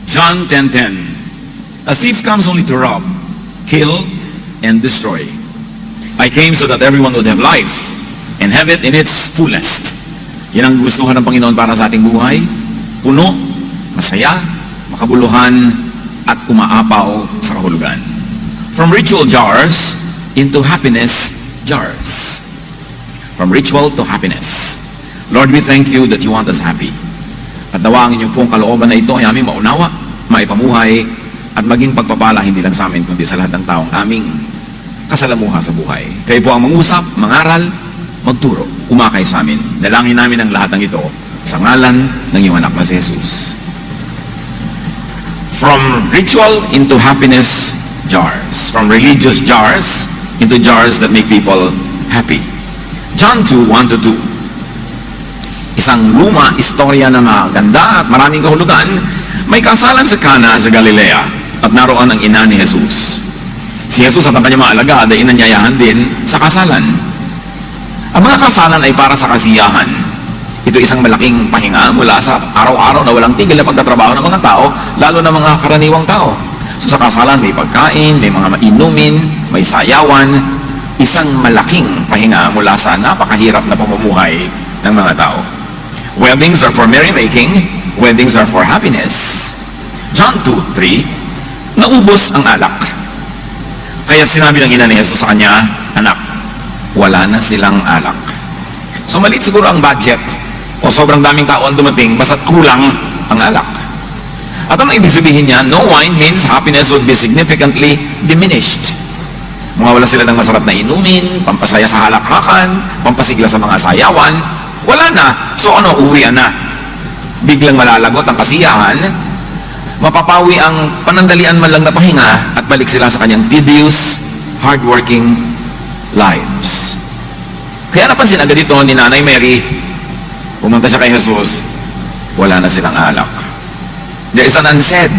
John 10:10. A thief comes only to rob, kill, and destroy. I came so that everyone would have life and have it in its fullest. Yan ang gustuhan ng Panginoon para sa ating buhay. Puno, masaya, makabuluhan, at umaapaw sa kahulugan. From ritual jars into happiness jars. From ritual to happiness. Lord, we thank you that you want us happy. At nawa ang inyong pong kalooban na ito ay aming maunawa, maipamuhay, at maging pagpapala hindi lang sa amin, kundi sa lahat ng taong aming kasalamuha sa buhay. Kayo po ang mangusap, mangaral, magturo, umakay sa amin. Dalangin namin ang lahat ng ito sa ngalan ng iyong anak na si Jesus. From ritual into happiness jars. From religious jars into jars that make people happy. John 2:1-2. Isang luma, istorya na maganda at maraming kahulugan. May kasalan sa Cana sa Galilea at naroon ang ina ni Jesus. Si Jesus at ang kanyang mga alagad ay inanyayahan din sa kasalan. Ang mga kasalan ay para sa kasiyahan. Ito isang malaking pahinga mula sa araw-araw na walang tigil na pagtatrabaho ng mga tao, lalo na mga karaniwang tao. So sa kasalan may pagkain, may mga mainumin, may sayawan, isang malaking pahinga mula sa napakahirap na pamumuhay ng mga tao. Weddings are for merrymaking, weddings are for happiness. John 2:3, naubos ang alak. Kaya sinabi ng ina ni Jesus sa kanya, anak, wala na silang alak. So maliit siguro ang budget o sobrang daming tao ang dumating basta't kulang ang alak. At ang ibig sabihin niya, no wine means happiness would be significantly diminished. Mawawala sila ng masarap na inumin, pampasaya sa halakhakan, pampasigla sa mga sayawan. Wala na. So ano, uwian na. Biglang malalagot ang kasiyahan, mapapawi ang panandalian man lang na pahinga at balik sila sa kanyang tedious, hardworking lives. Kaya napansin agad ito ni Nanay Mary, pumunta siya kay Jesus, wala na silang alak. There is an unsaid,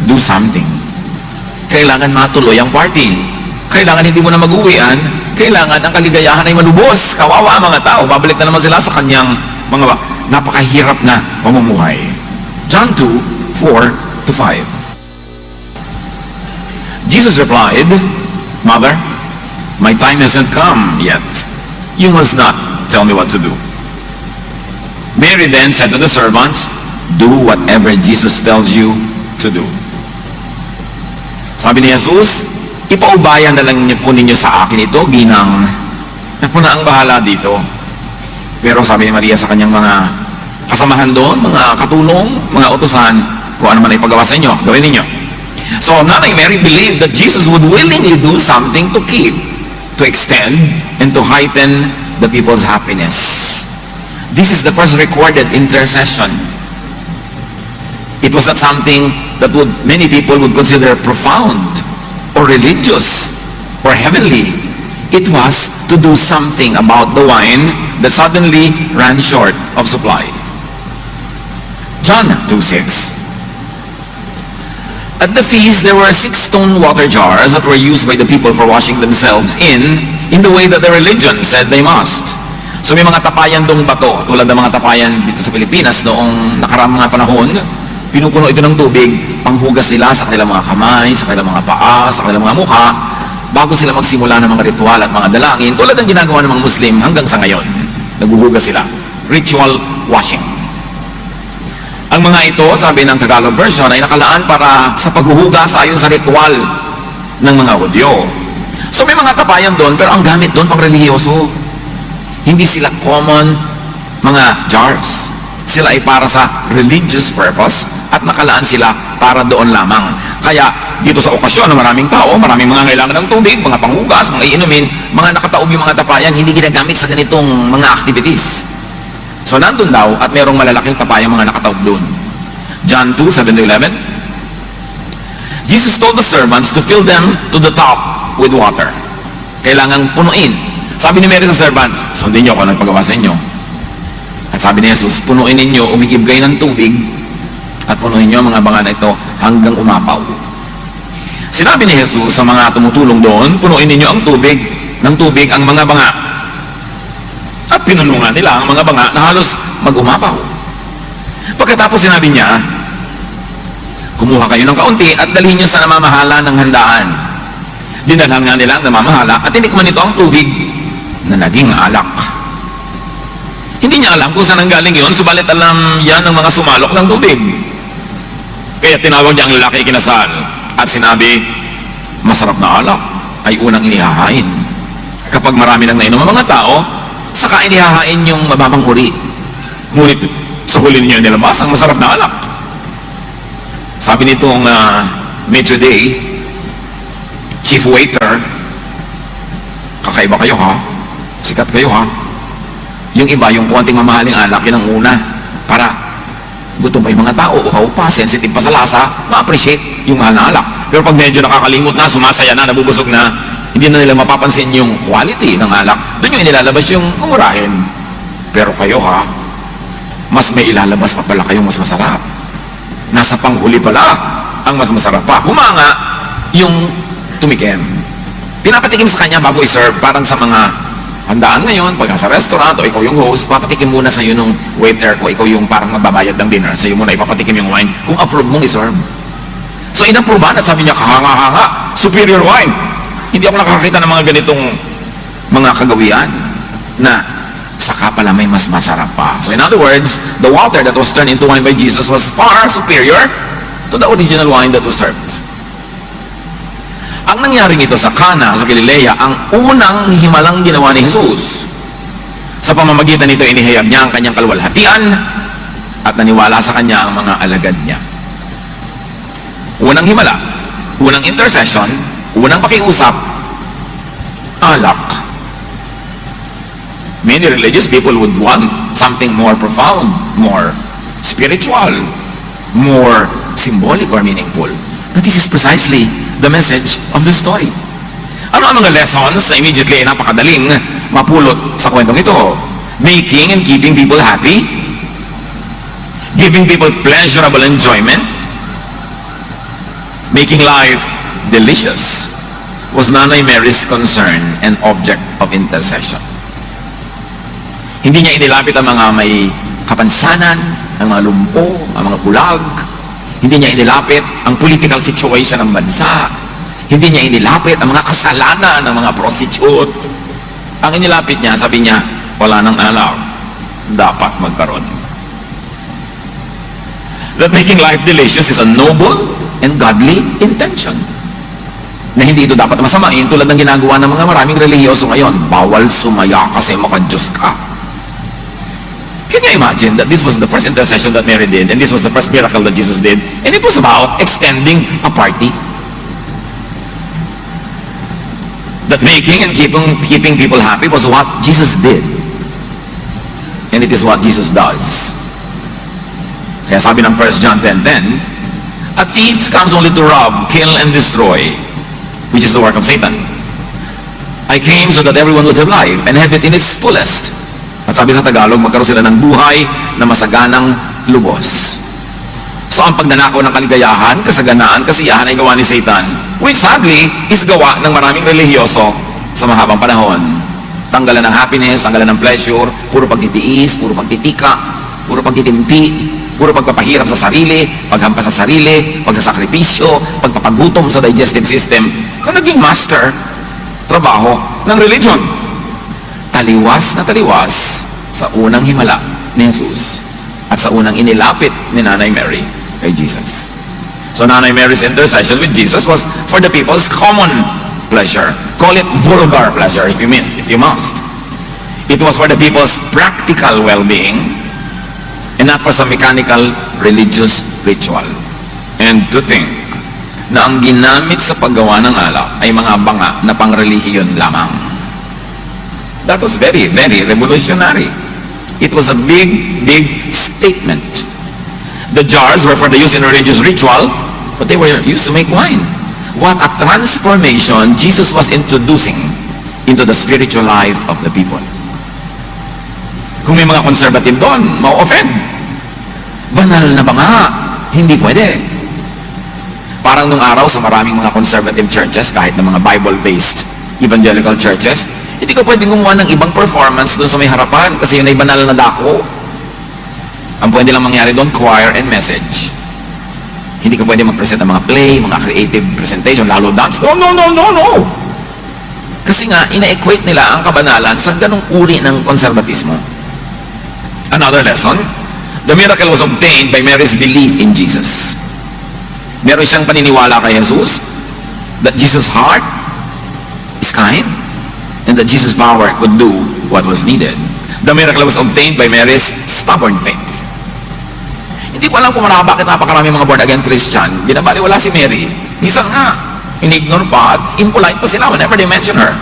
do something. Kailangan matuloy ang party. Kailangan hindi mo na mag-uwian, kailangan ang kaligayahan ay malubos. Kawawa ang mga tao, babalik na naman sila sa kanyang mga napakahirap na pamumuhay. John 2:4-5. Jesus replied, Mother, my time hasn't come yet. You must not tell me what to do. Mary then said to the servants, do whatever Jesus tells you to do. Sabi ni Jesus, ipaubayan na lang po ninyo sa akin ito, ginang, ako na ang bahala dito. Pero sabi ni Maria sa kanyang mga kasamahan doon, mga katulong, mga utusan, kung ano man ay pagawa sa inyo, gawin ninyo. So Nanay Mary believed that Jesus would willingly do something to keep, to extend, and to heighten the people's happiness. This is the first recorded intercession. It was not something that many people would consider profound, or religious, or heavenly. It was to do something about the wine that suddenly ran short of supply. John 2:6. At the feast, there were 6 stone water jars that were used by the people for washing themselves in the way that the religion said they must. So may mga tapayan dong bato, tulad ng mga tapayan dito sa Pilipinas noong nakaraang mga panahon. Pinupuno ito ng tubig, panghugas nila sa kanilang mga kamay, sa kanilang mga paa, sa kanilang mga mukha, bago sila magsimula ng mga ritual at mga dalangin, tulad ng ginagawa ng mga Muslim hanggang sa ngayon. Naguhugas sila. Ritual washing. Ang mga ito, sabi ng Tagalog version, ay nakalaan para sa paghuhugas ayon sa ritual ng mga Hudyo. So may mga tapayan doon, pero ang gamit doon pang relihiyoso. Hindi sila common mga jars. Sila ay para sa religious purpose at nakalaan sila para doon lamang. Kaya dito sa okasyon na maraming tao, maraming mga kailangan ng tubig, mga panghugas, mga iinumin, mga nakataob yung mga tapayan, hindi ginagamit sa ganitong mga activities. So nandun daw at merong malalaking tapayang mga nakataob doon. John 2:7-11. Jesus told the servants to fill them to the top with water. Kailangang punuin. Sabi ni Mary sa servants, sundin niyo ako ng paggawa sa inyo. At sabi ni Jesus, punuin ninyo, umigib kayo ng tubig, at punuin niyo ang mga banga na ito hanggang umapaw. Sinabi ni Jesus sa mga tumutulong doon, punuin ninyo ang tubig, ng tubig ang mga banga. At pinunungan nila ang mga banga na halos mag-umapaw. Pagkatapos sinabi niya, Kumuha kayo ng kaunti at dalhin nyo sa namamahala ng handaan. Dinalhan nga nila ang namamahala at tinikman nito ang tubig na naging alak. Hindi niya alam kung saan ang galing yun, subalit alam yan ng mga sumalok ng tubig. Kaya tinawag niya ang lalaki ikinasal at sinabi, masarap na alak ay unang inihahain. Kapag marami nang nainom ang mga tao, saka inihahain yung mababang uri. Ngunit sa huli niyo nilabas ang masarap na alak. Sabi nitong maitre d', chief waiter, kakaiba kayo ha, sikat kayo ha. Yung iba, yung konting mamahaling alak, yun ang una. Para gutom pa yung mga tao, uhaw pa, sensitive pa sa lasa, ma-appreciate yung mahal na alak. Pero pag medyo nakakalimot na, sumasaya na, nabubusog na, hindi na nila mapapansin yung quality ng alak. Doon yung inilalabas yung umurahin. Pero kayo ha, mas may ilalabas pa pala kayong mas masarap. Nasa panghuli pala ang mas masarap pa. Humanga yung tumikim. Pinapatikim sa kanya bago i-serve, parang sa mga handaan ngayon, pag sa restaurant o ikaw yung host, papatikim muna sa'yo nung waiter o ikaw yung parang magbabayad ng dinner, sa'yo muna ipapatikim yung wine kung approve mong iserve. So inapprovean at sabi niya, kahanga-hanga, superior wine. Hindi ako nakakita ng mga ganitong mga kagawian na saka pala may mas masarap pa. So in other words, the water that was turned into wine by Jesus was far superior to the original wine that was served. Ang nangyari nito sa Cana sa Galilea, ang unang himalang ginawa ni Jesus. Sa pamamagitan nito, inihayag niya ang kanyang kaluwalhatian at naniwala sa kanya ang mga alagad niya. Unang himala, unang intercession, unang pakiusap, alak. Many religious people would want something more profound, more spiritual, more symbolic or meaningful. But this is precisely the message of the story. Ano ang mga lessons na immediately napakadaling mapulot sa kwentong ito? Making and keeping people happy, giving people pleasurable enjoyment, making life delicious was Nanay Mary's concern and object of intercession. Hindi niya inilapit ang mga may kapansanan, ang mga lumpo, ang mga bulag. Hindi niya inilapit ang political situation ng bansa. Hindi niya inilapit ang mga kasalanan ng mga prostitute. Ang inilapit niya, sabi niya, wala nang alak, dapat magkaroon. That making life delicious is a noble and godly intention. Na hindi ito dapat masamain tulad ng ginagawa ng mga maraming relihiyoso ngayon. Bawal sumaya kasi maka-Diyos ka. Can you imagine that this was the first intercession that Mary did, and this was the first miracle that Jesus did, and it was about extending a party? That making and keeping people happy was what Jesus did. And it is what Jesus does. Kaya sabi ng 1 John 10:10, a thief comes only to rob, kill, and destroy, which is the work of Satan. I came so that everyone would have life and have it in its fullest. At sabi sa Tagalog, magkaroon sila ng buhay na masaganang lubos. So ang pagnanakaw ng kaligayahan, kasaganaan, kasiyahan ay gawa ni Satan, which sadly is gawa ng maraming relihiyoso sa mahabang panahon. Tanggalan ng happiness, tanggalan ng pleasure, puro pagtitiis, puro pagtitika, puro pagtitimpi, puro pagpapahirap sa sarili, paghampas sa sarili, pagsasakripisyo, pagpapagutom sa digestive system, na naging master trabaho ng religion. Taliwas na taliwas sa unang himala ni Jesus at sa unang inilapit ni Nanay Mary kay Jesus. So Nanay Mary's intercession with Jesus was for the people's common pleasure. Call it vulgar pleasure if you must. It was for the people's practical well-being and not for some mechanical religious ritual. And to think na ang ginamit sa paggawa ng alak ay mga banga na pangrelihiyon lamang. That was very, very revolutionary. It was a big, big statement. The jars were for the use in a religious ritual, but they were used to make wine. What a transformation Jesus was introducing into the spiritual life of the people. Kung may mga conservative doon, ma-offend. Banal na ba nga? Hindi pwede. Parang nung araw sa maraming mga conservative churches, kahit na mga Bible-based evangelical churches, hindi ka pwedeng gumawa ng ibang performance doon sa may harapan kasi yun ay banal na dako. Ang pwede lang mangyari doon, choir and message. Hindi ka pwede mag-present ng mga play, mga creative presentation, lalo dance. No, no, no, no, no! Kasi nga, ina-equate nila ang kabanalan sa ganong uri ng konservatismo. Another lesson, the miracle was obtained by Mary's belief in Jesus. Meron siyang paniniwala kay Jesus that Jesus' heart is kind and that Jesus' power could do what was needed. The miracle was obtained by Mary's stubborn faith. Hindi ko alam kung bakit napakarami mga born-again Christian, binabaliwala si Mary. Minsan nga, in-ignore pa at impolite pa sila whenever they mention her.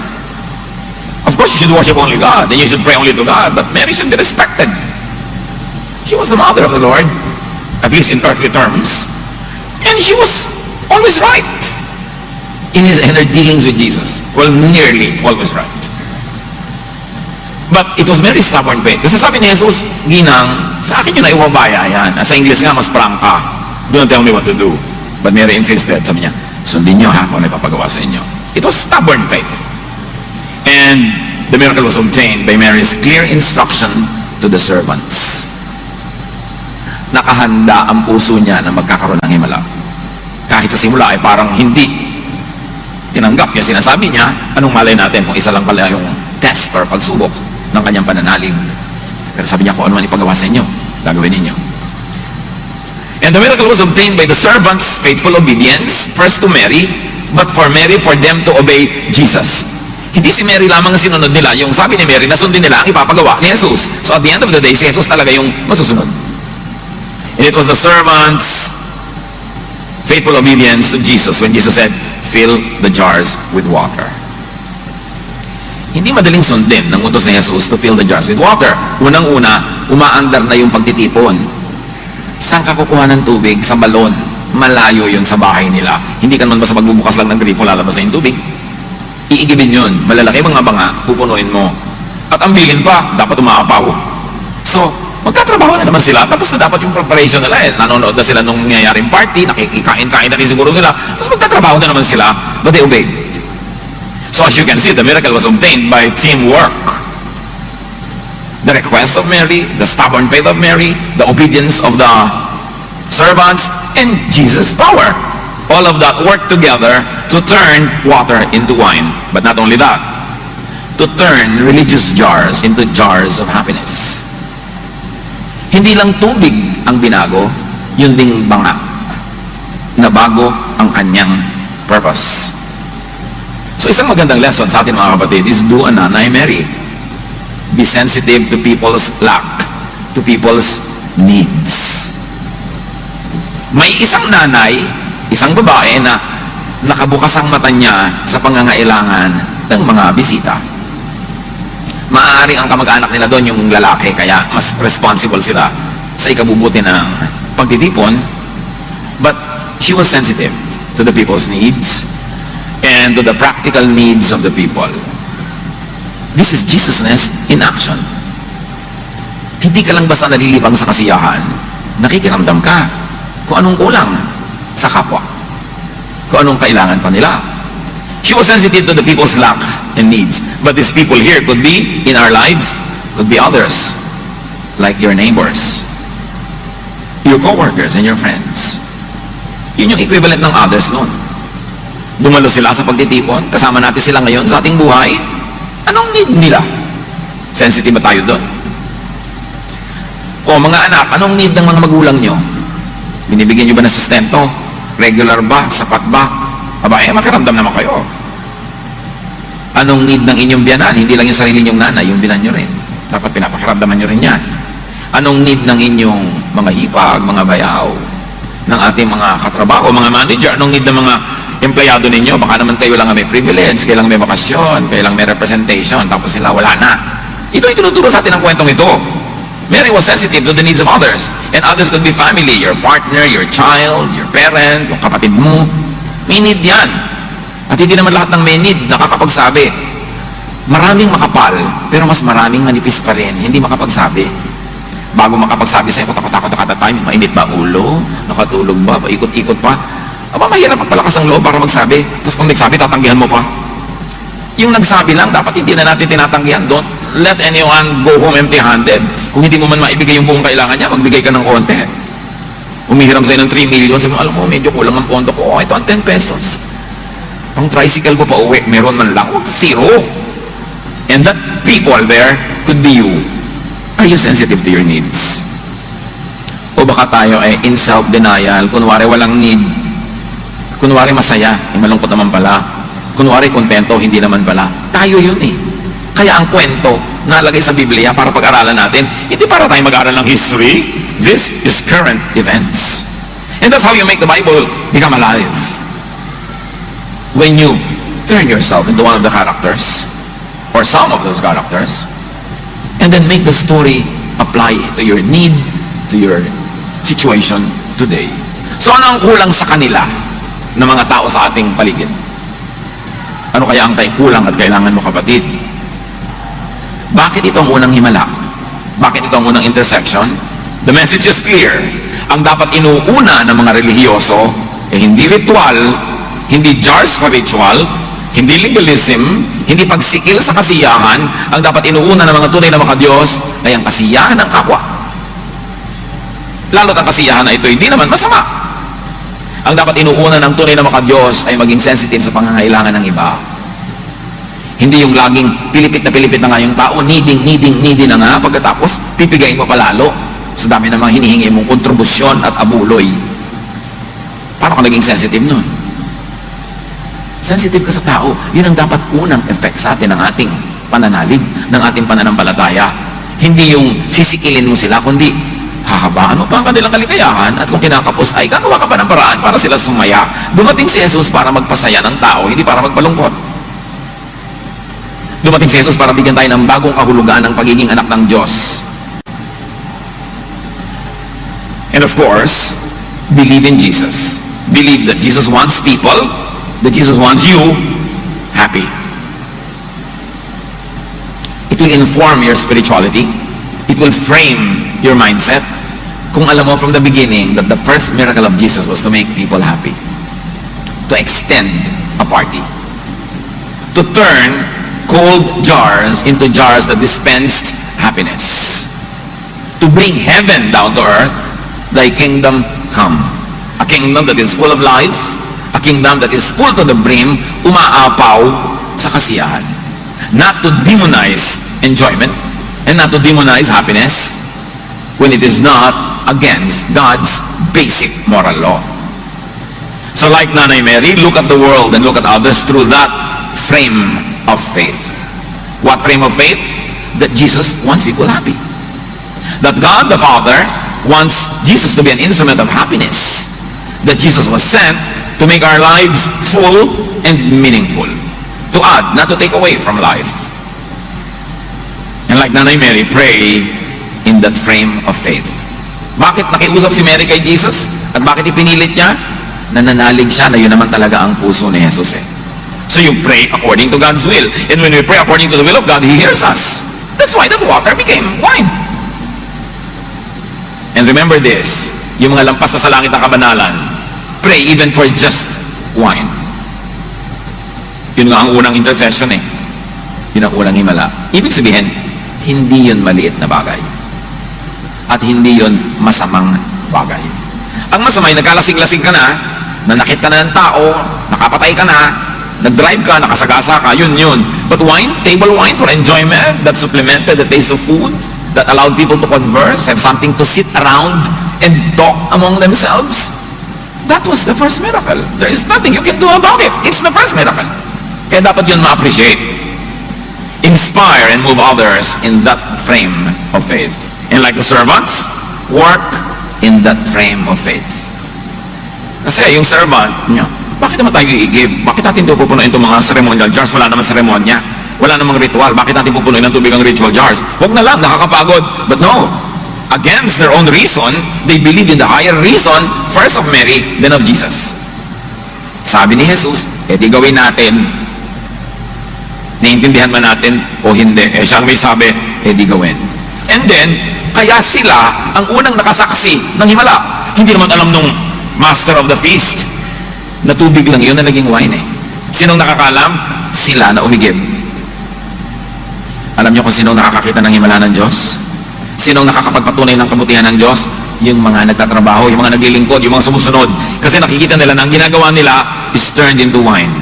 Of course, you should worship only God, and you should pray only to God, but Mary should be respected. She was the mother of the Lord, at least in earthly terms, and she was always right in her dealings with Jesus. Well, nearly always right. But it was Mary's stubborn faith. Kasi sabi ni Jesus, Ginang, sa akin yun na iwabaya yan. Sa English nga, mas prangka. Don't tell me what to do. But Mary insisted, sabi niya, sundin niyo ha kung ano ipapagawa sa inyo. It was stubborn faith. And the miracle was obtained by Mary's clear instruction to the servants. Nakahanda ang puso niya na magkakaroon ng himala. Kahit sa simula ay parang hindi tinanggap niya. Sinasabi niya, anong malay natin kung isa lang pala yung test or pagsubok ng kanyang pananalig. Pero sabi niya, kung ano man ipagawa sa inyo, gagawin ninyo. And the miracle was obtained by the servants' faithful obedience, first to Mary, but for Mary, for them to obey Jesus. Hindi si Mary lamang ang sinunod nila, yung sabi ni Mary, nasundin nila ang ipapagawa ni Jesus. So at the end of the day, si Jesus talaga yung masusunod. And it was the servants' faithful obedience to Jesus when Jesus said, fill the jars with water. Hindi madaling sundin ng utos ni Jesus to fill the jars with water. Unang-una, umaandar na yung pagtitipon. Saan ka kukuha ng tubig? Sa balon. Malayo yun sa bahay nila. Hindi ka naman basta magbubukas lang ng gripo, lalabas na yung tubig. Iigibin yun. Malalaki mga banga, pupunuin mo. At ang bilin pa, dapat umaapaw. So, magkatrabaho na naman sila. Tapos na dapat yung preparation nila. Nanonood na sila nung nangyayaring party, nakikikain-kain na rin siguro sila. Tapos magkatrabaho na naman sila. But they obeyed. So as you can see, the miracle was obtained by teamwork. The request of Mary, the stubborn faith of Mary, the obedience of the servants, and Jesus' power. All of that worked together to turn water into wine. But not only that, to turn religious jars into jars of happiness. Hindi lang tubig ang binago, yun ding banga. Nabago ang kanyang purpose. So isang magandang lesson sa atin mga kapatid is do a Nanay Mary. Be sensitive to people's lack, to people's needs. May isang nanay, isang babae na nakabukas ang mata niya sa pangangailangan ng mga bisita. Maaari ang kamag-anak nila doon yung lalaki, kaya mas responsible sila sa ikabubuti ng pagtitipon. But she was sensitive to the people's needs and to the practical needs of the people. This is Jesusness in action. Hindi ka lang basta nalilibang sa kasiyahan, nakikiramdam ka kung anong kulang sa kapwa, kung anong kailangan pa nila. She was sensitive to the people's lack and needs. But these people here could be, in our lives, could be others, like your neighbors, your co-workers, and your friends. Yun yung equivalent ng others noon. Dumalo sila sa pagtitipon, kasama natin sila ngayon sa ating buhay. Anong need nila? Sensitive ba tayo doon? O mga anak, anong need ng mga magulang nyo? Binibigyan nyo ba ng sustento? Regular ba? Sapat ba? Aba, makaramdam naman kayo. Anong need ng inyong biyanan? Hindi lang yung sarili nyong nanay, yung binan nyo rin. Dapat pinapakiramdaman nyo rin yan. Anong need ng inyong mga hipag, mga bayaw, ng ating mga katrabaho, mga manager? Anong need ng mga empleyado ninyo? Baka naman kayo lang may privilege, kayo lang may bakasyon, kayo lang may representation, tapos sila wala na. Ito ay tinuturo sa atin ang kwentong ito. Mary was sensitive to the needs of others. And others could be family, your partner, your child, your parent, yung kapatid mo. May need yan. At hindi naman lahat ng may need nakakapagsabi. Maraming makapal, pero mas maraming manipis pa rin, hindi makapagsabi. Bago makapagsabi sa'yo, takot-takot at time, mainit ba ulo? Nakatulog ba? Paikot-ikot pa? Aba, mahirap magpalakas ang loob para magsabi. Tapos kung nagsabi, tatanggihan mo pa. Yung nagsabi lang, dapat hindi na natin tinatanggihan. Don't let anyone go home empty-handed. Kung hindi mo man maibigay yung buong kailangan niya, magbigay ka ng konti. Umihiram sa'yo ng 3 million, sabi mo, alam mo, medyo kulang ang pondo ko. Oh, ito ang 10 pesos. Pang tricycle mo pa uwi, meron man lang. Oh, zero. And that people there could be you. Are you sensitive to your needs? O baka tayo ay in self-denial, kunwari walang need, kunwari masaya, malungkot naman pala, kunwari kontento, hindi naman pala. Tayo yun eh. Kaya ang kwento, nalagay sa Biblia para pag-aralan natin, hindi para tayo mag-aral ng history. This is current events. And that's how you make the Bible become alive. When you turn yourself into one of the characters, or some of those characters, and then make the story apply to your need, to your situation today. So ano ang kulang sa kanila ng mga tao sa ating paligid? Ano kaya ang kulang at kailangan mo, kapatid? Bakit ito ang unang himala? Bakit ito ang unang intersection? The message is clear. Ang dapat inuuna ng mga relihiyoso ay hindi ritual, hindi jars for ritual, hindi legalism, hindi pagsikil sa kasiyahan. Ang dapat inuuna ng mga tunay na mga Diyos ay ang kasiyahan ng kapwa. Lalo't ang kasiyahan na ito hindi naman masama. Ang dapat inuuna ng tunay na mga Diyos ay maging sensitive sa pangangailangan ng iba. Hindi yung laging pilipit na nga yung tao, needing na nga, pagkatapos pipigayin mo palalo sa dami ng mga hinihingi mong kontribusyon at abuloy. Paano ka naging sensitive nun? Sensitive ka sa tao. Yun ang dapat unang effect sa atin ng ating pananalig, ng ating pananampalataya. Hindi yung sisikilin mo sila, kundi hahabaan mo pa ang kanilang kaligayahan, at kung kinakapos ay gagawa ka pa ng paraan para sila sumaya. Dumating si Jesus para magpasaya ng tao, hindi para magpalungkot. Dumating si Jesus para bigyan tayo ng bagong kahulugan ng pagiging anak ng Diyos. And of course, believe in Jesus. Believe that Jesus wants people, that Jesus wants you happy. It will inform your spirituality. It will frame your mindset. Kung alam mo from the beginning that the first miracle of Jesus was to make people happy, to extend a party, to turn cold jars into jars that dispensed happiness, to bring heaven down to earth, thy kingdom come. A kingdom that is full of life, a kingdom that is full to the brim, umaapaw sa kasiyahan. Not to demonize enjoyment, and not to demonize happiness when it is not against God's basic moral law. So like Nanay Mary, look at the world and look at others through that frame of faith. What frame of faith? That Jesus wants people happy. That God the Father wants Jesus to be an instrument of happiness. That Jesus was sent to make our lives full and meaningful. To add, not to take away from life. And like Nanay Mary, pray in that frame of faith. Bakit nakiusap si Mary kay Jesus? At bakit ipinilit niya? Nananalig siya na yun naman talaga ang puso ni Jesus eh. So you pray according to God's will. And when we pray according to the will of God, He hears us. That's why that water became wine. And remember this, yung mga lampas sa langit ng kabanalan, pray even for just wine. Yun nga ang unang intercession eh. Yun ang unang himala. Ibig sabihin, hindi yun maliit na bagay. At hindi yun masamang bagay. Ang masamay, nagkalasing-lasing ka na, nanakit ka na ng tao, nakapatay ka na, nag-drive ka, nakasagasa ka, yun. But wine, table wine for enjoyment, that supplemented the taste of food, that allowed people to converse, have something to sit around and talk among themselves. That was the first miracle. There is nothing you can do about it. It's the first miracle. Kaya dapat yun ma-appreciate. Inspire and move others in that frame of faith. And like the servants, work in that frame of faith. Kasi yung servant, bakit naman tayo i-give? Bakit natin ito pupunuin itong mga ceremonial jars? Wala naman seremonya. Wala namang ritual. Bakit natin pupunuin ng tubig ang ritual jars? Huwag na lang, nakakapagod. But no, against their own reason, they believed in the higher reason, first of Mary, then of Jesus. Sabi ni Jesus, di gawin natin. Naiintindihan man natin o hindi. Siya ang may sabi, di gawin. And then, kaya sila ang unang nakasaksi ng himala. Hindi naman alam nung master of the feast na tubig lang yun na naging wine eh. Sinong nakakalam? Sila na umigib. Alam niyo kung sinong nakakakita ng himala ng Diyos? Sinong nakakapagpatunay ng kabutihan ng Diyos? yung mga nagtatrabaho, yung mga naglilingkod, yung mga sumusunod. Kasi nakikita nila na ang ginagawa nila is turned into wine.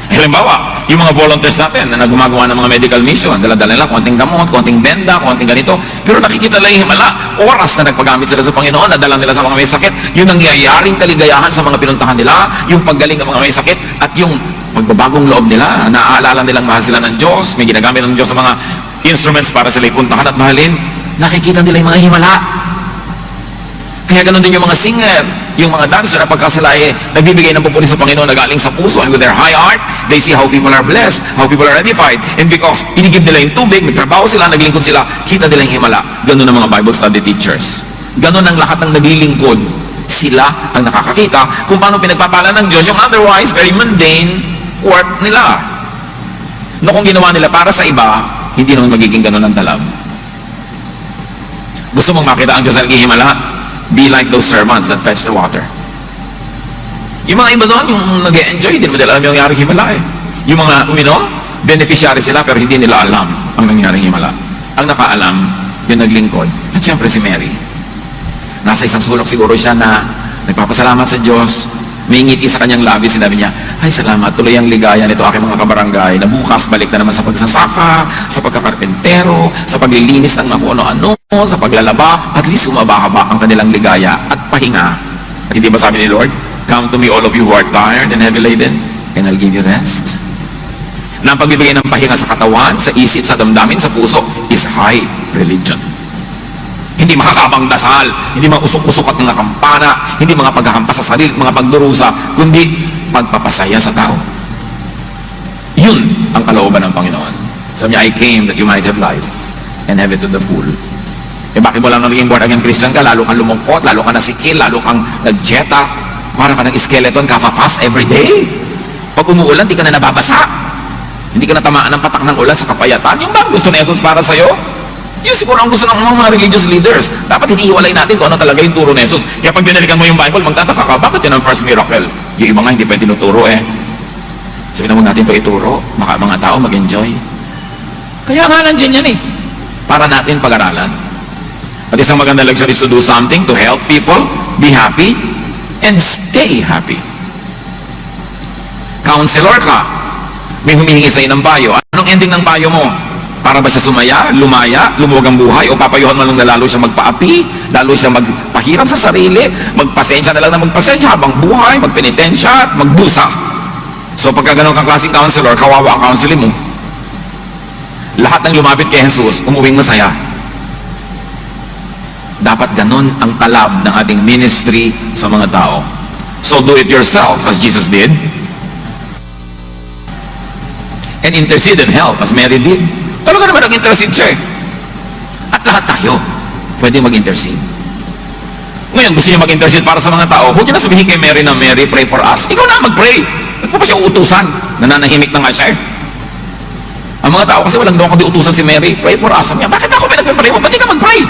Halimbawa, yung mga volunteers natin na gumagawa ng mga medical mission, dala-dala nila konting gamot, konting benda, konting ganito. Pero nakikita nila yung himala, oras na nagpagamit sila sa Panginoon, nadala nila sa mga may sakit, yung nangyayaring kaligayahan sa mga pinuntahan nila, yung paggaling ng mga may sakit, at yung pagbabagong loob nila, naaalala nilang mahal sila ng Diyos, may ginagamit ng Diyos sa mga instruments para sila ipuntahan at mahalin, nakikita nila yung mga himala. Kaya ganun din yung mga singer, yung mga dancer na pagka sila ay nagbibigay ng pupuri sa Panginoon na galing sa puso, and with their high heart, they see how people are blessed, how people are edified. And because inigib nila yung tubig, nagtrabaho sila, naglingkod sila, kita nila yung himala. Ganun ang mga Bible study teachers. Ganun ang lahat ng naglilingkod. Sila ang nakakakita kung paano pinagpapala ng Diyos yung otherwise very mundane work nila. No, kung ginawa nila para sa iba, hindi naman magiging ganun ang talab. Gusto mong makita ang Diyos na naghihimala? Be like those servants that fetch the water. Yung mga iba doon, yung nag-enjoy, hindi mo nila alam yung nangyaring himala eh. Yung mga uminom, beneficiary sila pero hindi nila alam ang nangyaring himala. Ang nakaalam, yung naglingkod. At siyempre si Mary. Nasa isang sulok siguro siya na nagpapasalamat sa Diyos. May ngiti sa kanyang labi, sinabi niya, ay salamat, tuloy ang ligaya nito aking mga kabarangay na bukas balik na naman sa pagsasaka, sa pagkakarpentero, sa paglilinis ng mga ano-ano, sa paglalaba, at least humaba-haba ang kanilang ligaya at pahinga. At hindi ba sabi ni Lord, come to me all of you who are tired and heavy laden, and I'll give you rest. Na ang pagbibigay ng pahinga sa katawan, sa isip, sa damdamin, sa puso, is high religion. Hindi makakabang dasal, hindi mga usok-usok at mga kampana, hindi mga paghahampas sa sarili, mga pagdurusa, kundi pagpapasaya sa tao. Yun ang kalooban ng Panginoon. Sabi niya, I came that you might have life and have it to the full. Eh bakit mo lang naging born again Christian ka? Lalo kang lumungkot, lalo kang nasikil, lalo kang nagjeta, para ka ng skeleton, kafa-fast every day. Pag umuulan, di ka na nababasa. Hindi ka na tamaan ng patak ng ulan sa kapayatan. Yung ba gusto ni Jesus para sa'yo? Yun siguro ang gusto ng mga religious leaders. Dapat hinihiwalay natin kung ano talaga yung turo ni Jesus. Kaya pag binalikan mo yung Bible, magtataka ka, bakit yun ang first miracle? Yung iba nga hindi pwede tinuturo eh. Sabi naman natin ito ituro, baka mga tao mag-enjoy. Kaya nga nandiyan yan eh. Para natin pag-aralan. At isang maganda lecture is to do something to help people be happy and stay happy. Counselor ka, may humihingi sa'yo ng payo. Anong ending ng payo mo? Para ba siya sumaya, lumaya, lumuwag ang buhay, o papayuhan mo lang na lalo siya magpaapi, lalo siya magpahirap sa sarili, magpasensya na lang na magpasensya habang buhay, magpenitensya at magdusa. So pagka ganun kang klaseng counselor, kawawa ang counseling mo. Lahat ng lumapit kay Jesus, umuwing masaya. Dapat ganun ang talab ng ating ministry sa mga tao. So do it yourself as Jesus did, and intercede and help as Mary did. Talaga naman nag-intercede siya eh. At lahat tayo pwede mag-intercede. Ngayon, gusto niyo mag-intercede para sa mga tao, huwag niyo na sabihin kay Mary na, Mary, pray for us. Ikaw na mag-pray. Ba't mo pa siya uutusan? Nananahimik na nga siya eh. Ang mga tao kasi walang doon kundi utusan si Mary, pray for us. Sabi niya, bakit ako pinag-pray mo? Ba't di ka mag-pray?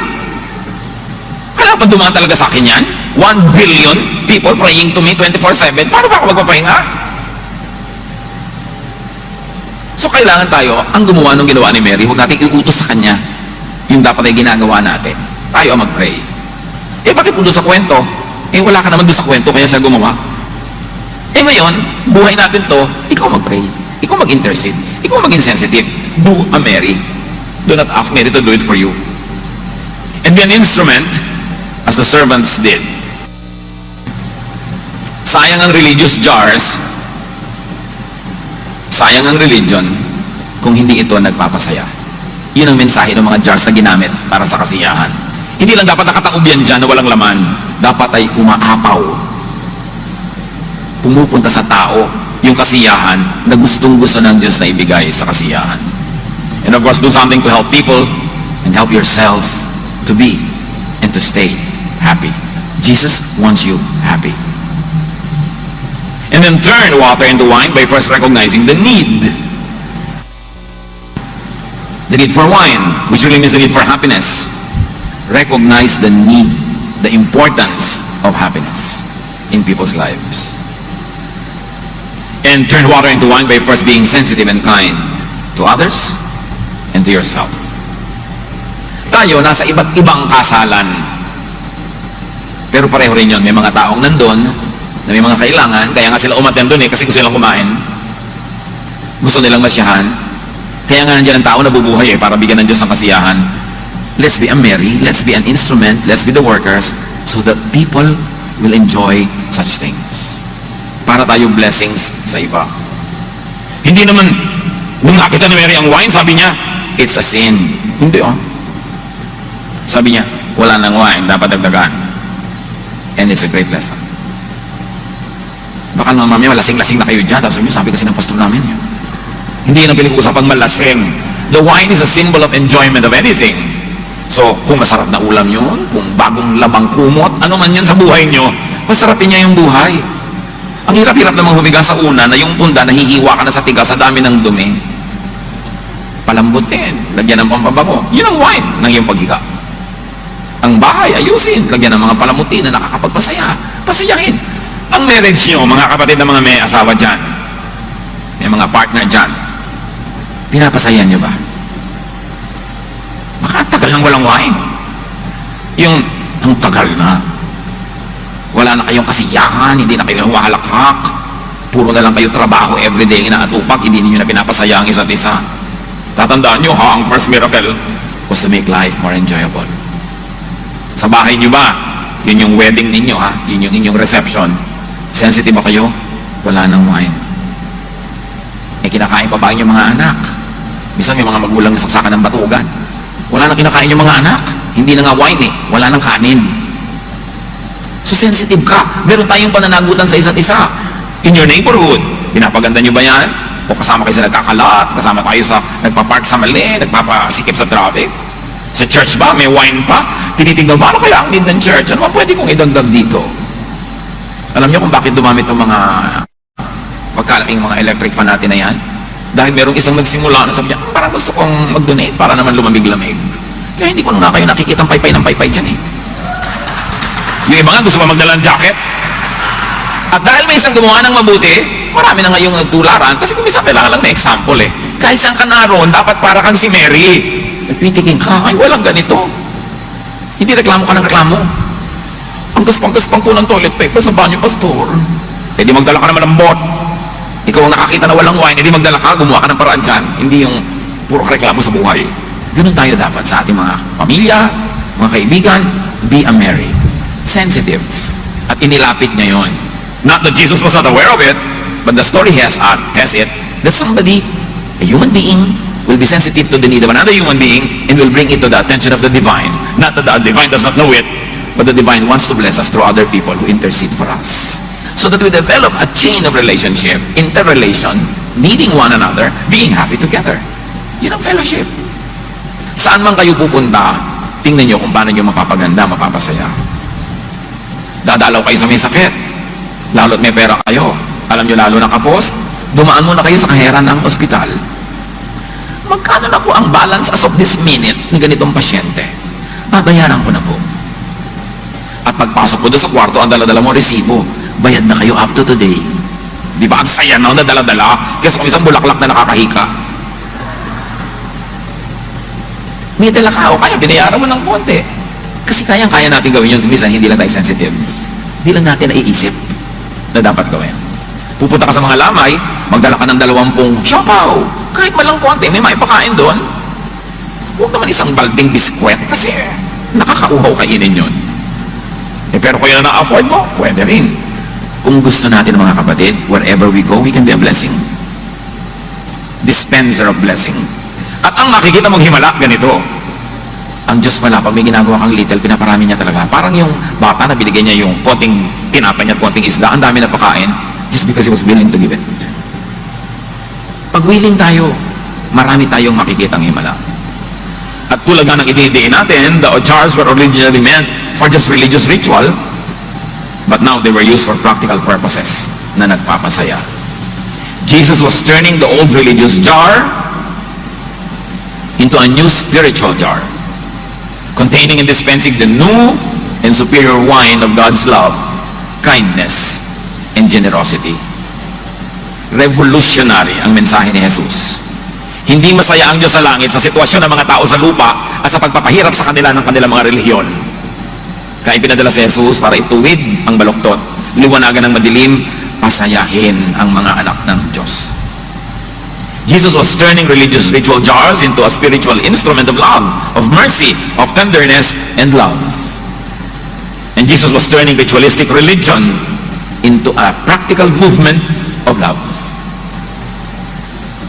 Kaya pa dumaan talaga sa akin yan? 1 billion people praying to me 24/7. Paano ba ako magpapahinga? So kailangan tayo, ang gumawa ng ginawa ni Mary, huwag natin iutos sa kanya yung dapat ay ginagawa natin. Tayo ang mag-pray. Eh bakit po doon sa kwento? Eh wala ka naman doon sa kwento, kaya siya gumawa. Eh ngayon, buhay natin to, ikaw mag-pray. Ikaw mag-intercede. Ikaw maging sensitive. Do a Mary. Do not ask Mary to do it for you. And be an instrument as the servants did. Sayang ang religious jars, sayang ang religion kung hindi ito nagpapasaya. Yun ang mensahe ng mga jars na ginamit para sa kasiyahan. Hindi lang dapat nakataob yan dyan na walang laman. Dapat ay umaapaw. Pumupunta sa tao yung kasiyahan na gustong-gusto ng Diyos na ibigay sa kasiyahan. And of course, do something to help people and help yourself to be and to stay happy. Jesus wants you happy. And then turn water into wine by first recognizing the need. The need for wine, which really means the need for happiness. Recognize the need, the importance of happiness in people's lives. And turn water into wine by first being sensitive and kind to others and to yourself. Tayo, nasa iba't ibang kasalan. Pero pareho rin yun. May mga taong nandun na may mga kailangan, kaya nga sila umattend doon kasi gusto nilang kumain. Gusto nilang masyahan. Kaya nga nandiyan ang tao nabubuhay para bigyan ng Diyos ng kasiyahan. Let's be a Mary, let's be an instrument, let's be the workers, so that people will enjoy such things. Para tayo blessings sa iba. Hindi naman, nung nakita ni Mary ang wine, sabi niya, it's a sin. Hindi Sabi niya, wala nang wine, dapat dagdagan. And it's a great lesson. Baka naman mamaya malasing-lasing na kayo dyan. Tapos sabi kasi ng pastor namin, hindi yan ang pinag-uusapang malasing. The wine is a symbol of enjoyment of anything. So, kung masarap na ulam yun, kung bagong labang kumot, ano man yan sa buhay nyo, masarapin niya yung buhay. Ang hirap-hirap namang humiga sa una na yung punda, nahihiwa ka na sa tigas sa dami ng dumi. Palambutin, lagyan ng pampabango. Yun ang wine ng iyong paghiga. Ang bahay, ayusin, lagyan ng mga palamuti na nakakapagpasaya. Pasayahin. Ang marriage nyo, mga kapatid na mga may asawa dyan, may mga partner dyan, pinapasayan nyo ba? Baka tagal nang walang wine. Yung, ang tagal na. Wala na kayong kasiyahan, hindi na kayo humahalakhak. Puro na lang kayo trabaho everyday, inaatupag, hindi niyo na pinapasaya ang isa't isa. Tatandaan nyo, ang first miracle was to make life more enjoyable. Sa bahay nyo ba, yun yung wedding ninyo, yun yung inyong reception. Sensitive ba kayo? Wala nang wine. Kinakain pa ba yung mga anak? Minsan may mga magulang na saksakan ng batugan. Wala nang kinakain yung mga anak. Hindi na nga wine wala nang kanin. So sensitive ka. Meron tayong pananagutan sa isa't isa. In your neighborhood, pinapaganda nyo ba yan? O kasama kayo sa nagkakalat, kasama tayo sa nagpapark sa mali, nagpapasikip sa traffic? Sa church ba, may wine pa? Tinitignan ba, ano kaya ang need ng church? Ano ba pwede kong idagdag dito? Alam niyo kung bakit dumamit ng mga pagkalaking mga electric fan natin na yan? Dahil merong isang nagsimula na sabi niya, parang gusto kong mag-donate para naman lumamig-lamig. Kaya hindi ko na kayo nakikita ang paypay ng paypay dyan Yung iba nga gusto pa magdala ng jacket. At dahil may isang gumawa ng mabuti, marami na ngayong nagtularan kasi kung minsan kailangan lang na example Kahit saan ka naroon, dapat para kang si Mary. Nagpitikin ka, ay walang ganito. Hindi reklamo ka ng reklamo. Ang gaspang-gaspang po ng toilet paper sa banyo, pastor. Di magdala ka naman ng bot. Ikaw ang nakakita na walang wine, di magdala ka, gumawa ka ng paraan dyan. Hindi yung puro reklamo sa buhay. Ganun tayo dapat sa ating mga pamilya, mga kaibigan, be a Mary. Sensitive. At inilapit niya yon. Not that Jesus was not aware of it, but the story has it that somebody, a human being, will be sensitive to the need of another human being and will bring it to the attention of the divine. Not that the divine does not know it, but the divine wants to bless us through other people who intercede for us. So that we develop a chain of relationship, interrelation, needing one another, being happy together. Yun ang fellowship. Saan man kayo pupunta, tingnan nyo kung paano nyo mapapaganda, mapapasaya. Dadalaw kayo sa may sakit, lalo't may pera kayo. Alam nyo lalo ng kapos, dumaan muna kayo sa kaheran ng ospital. Magkano na po ang balance as of this minute ni ganitong pasyente? Babayaran ko na po. At pagpasok mo doon sa kwarto, ang dala-dala mo resibo. Bayad na kayo up to today. Di ba? Ang saya na dala-dala. Kasi kung isang bulaklak na nakakahika. May dala ka o kaya binayaran mo ng konti. Kasi kaya natin gawin yun. Minsan hindi lang tayo sensitive. Hindi lang natin naiisip na dapat gawin. Pupunta ka sa mga lamay, magdala ka ng 20 siopaw. Kahit malang konti, may maipakain doon. Huwag naman isang balding biskwet kasi nakakauhaw kainin yun. Pero kung yun na na-afford mo, pwede rin. Kung gusto natin mga kapatid, wherever we go, we can be a blessing. Dispenser of blessing. At ang makikita mong himala, ganito. Ang Diyos pala, pag may ginagawa kang little, pinaparami niya talaga. Parang yung bata na binigay niya yung konting tinapay niya at konting isda, ang dami na pakain, just because he was willing to give it. Pag willing tayo, marami tayong makikitang himala. At tulad nga ng itihitiin natin, the jars were originally meant for just religious ritual, but now they were used for practical purposes na nagpapasaya. Jesus was turning the old religious jar into a new spiritual jar, containing and dispensing the new and superior wine of God's love, kindness, and generosity. Revolutionary ang mensahe ni Jesus. Hindi masaya ang Diyos sa langit sa sitwasyon ng mga tao sa lupa at sa pagpapahirap sa kanila ng kanilang mga relihiyon. Kaya pinadala si Jesus para ituwid ang baluktot, liwanagan ng madilim, pasayahin ang mga anak ng Diyos. Jesus was turning religious ritual jars into a spiritual instrument of love, of mercy, of tenderness, and love. And Jesus was turning ritualistic religion into a practical movement of love.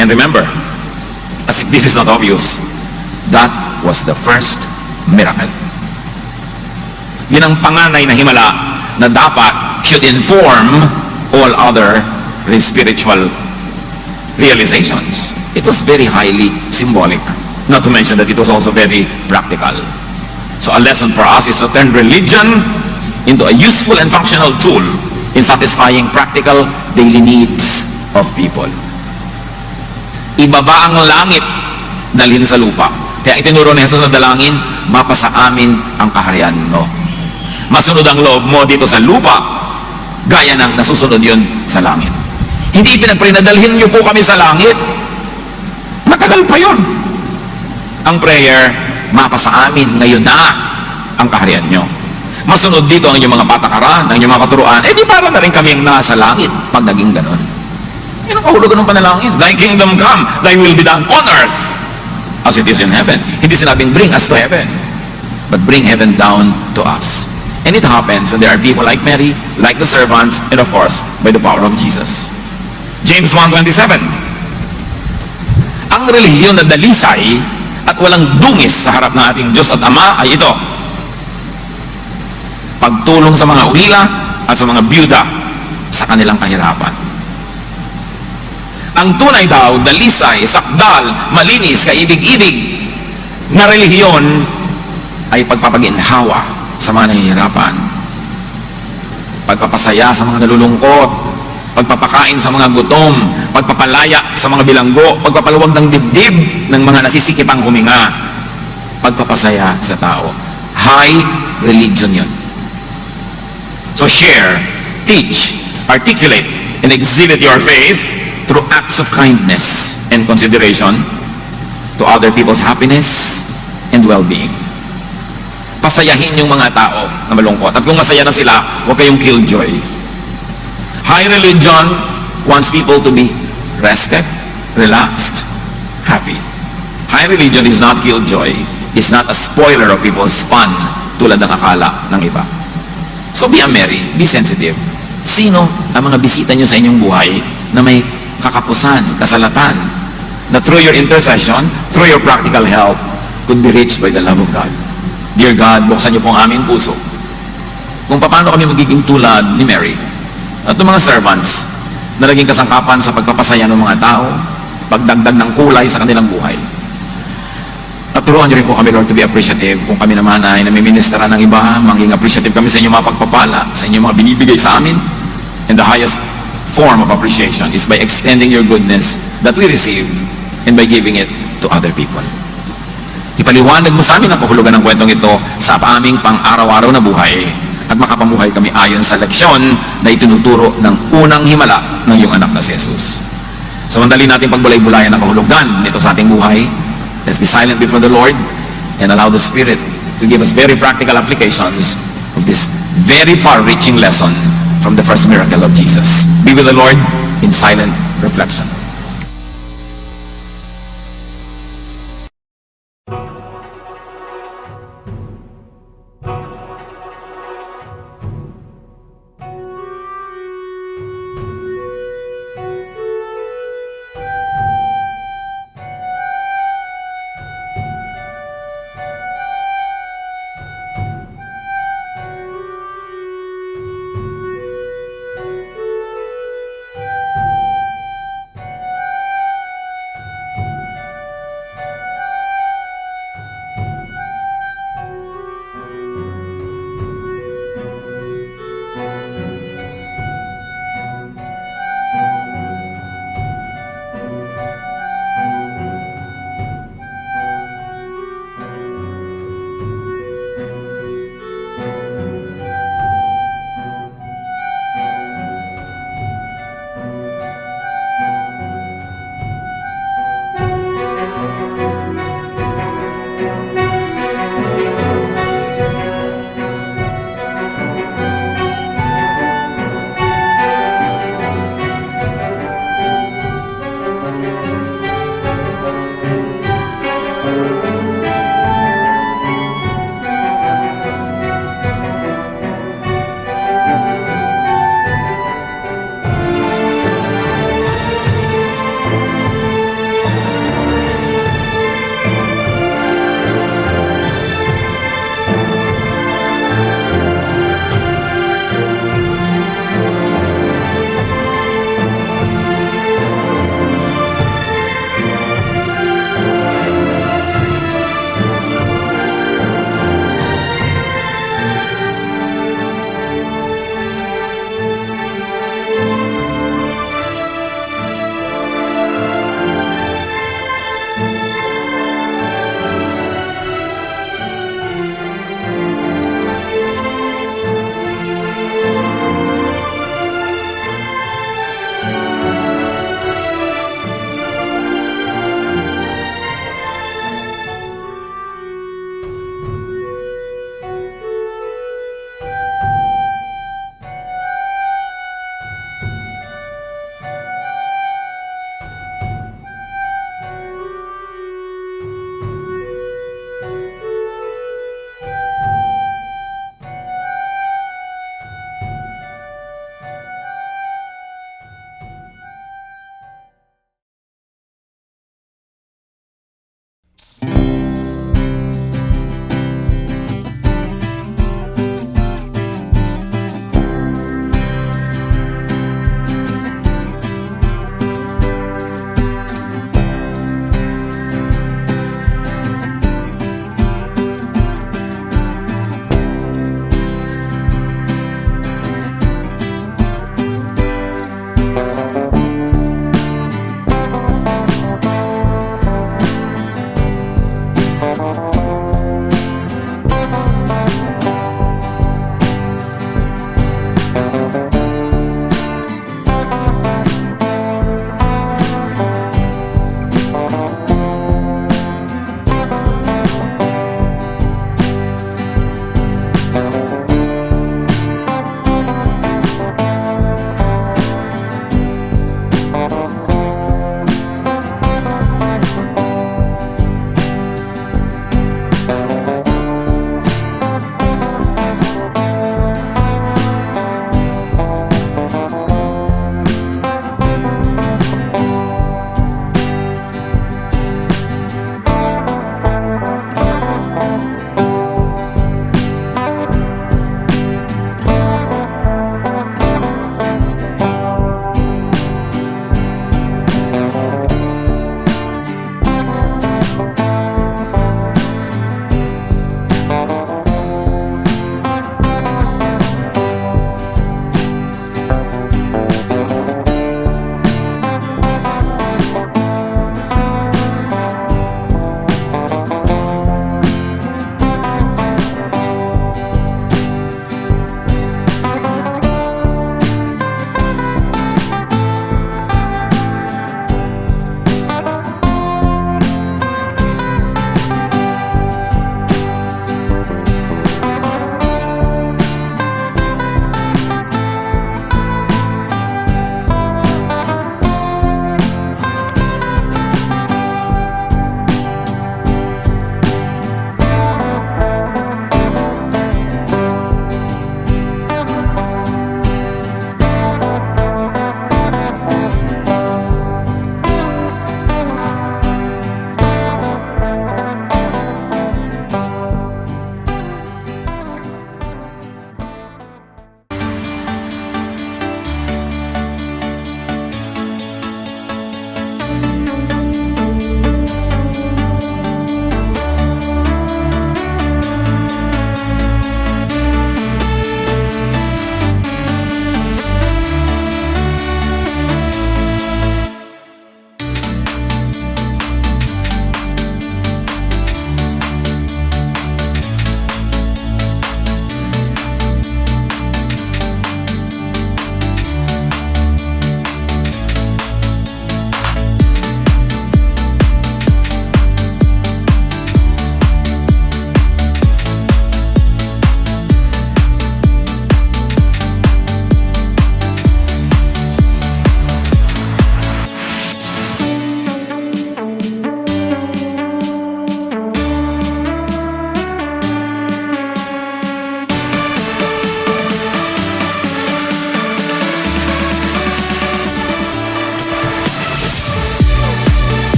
And remember, as if this is not obvious, that was the first miracle. Yun ang panganay na himala na dapat should inform all other spiritual realizations. It was very highly symbolic, not to mention that it was also very practical. So a lesson for us is to turn religion into a useful and functional tool in satisfying practical daily needs of people. Ibaba ang langit, dalhin sa lupa. Kaya itinuro ni Jesus na dalangin, mapasa amin ang kaharian mo. Masunod ang loob mo dito sa lupa, gaya ng nasusunod yun sa langit. Hindi pinag-pray na dalhin niyo po kami sa langit. Matagal pa yun. Ang prayer, mapasa amin ngayon na ang kaharian nyo. Masunod dito ang inyong mga patakaran, ang inyong mga katuruan, di para na rin kami ang nasa langit pag naging ganon. Yan ang kahulugan ng panalangin. Thy kingdom come, thy will be done on earth as it is in heaven. Hindi sinabing bring us to heaven, but bring heaven down to us. And it happens when there are people like Mary, like the servants, and of course, by the power of Jesus. James 1:27. Ang relihiyon na dalisay at walang dungis sa harap ng ating Diyos at Ama ay ito: pagtulong sa mga ulila at sa mga byuda sa kanilang kahirapan. Ang tunay daw, dalisay, sakdal, malinis, kaibig-ibig na relihiyon ay pagpapaginhawa sa mga nahihirapan, pagpapasaya sa mga nalulungkot, pagpapakain sa mga gutom, pagpapalaya sa mga bilanggo, pagpapaluwag ng dibdib ng mga nasisikipang huminga, pagpapasaya sa tao. High religion yun. So share, teach, articulate, and exhibit your faith through acts of kindness and consideration to other people's happiness and well-being. Pasayahin yung mga tao na malungkot. At kung masaya na sila, huwag kayong killjoy. High religion wants people to be rested, relaxed, happy. High religion is not killjoy. It's not a spoiler of people's fun tulad ng akala ng iba. So be a Mary, be sensitive. Sino ang mga bisita nyo sa inyong buhay na may kakapusan, kasalatan, na through your intercession, through your practical help, could be reached by the love of God? Dear God, buksan niyo po ang aming puso kung paano kami magiging tulad ni Mary at ng mga servants na naging kasangkapan sa pagpapasaya ng mga tao, pagdagdag ng kulay sa kanilang buhay. At turuan niyo rin po kami, Lord, to be appreciative. Kung kami naman ay namiministera ng iba, maging appreciative kami sa inyong mga pagpapala, sa inyong mga binibigay sa amin. And the highest form of appreciation is by extending your goodness that we receive and by giving it to other people. Ipaliwanag mo sa amin ang kahulugan ng kwentong ito sa aming pang-araw-araw na buhay at makapamuhay kami ayon sa leksyon na itinuturo ng unang himala ng iyong anak na si Jesus. Samantali natin pagbulay-bulayan ang kahulugan nito sa ating buhay. Let's be silent before the Lord and allow the Spirit to give us very practical applications of this very far-reaching lesson from the first miracle of Jesus. Be with the Lord in silent reflection.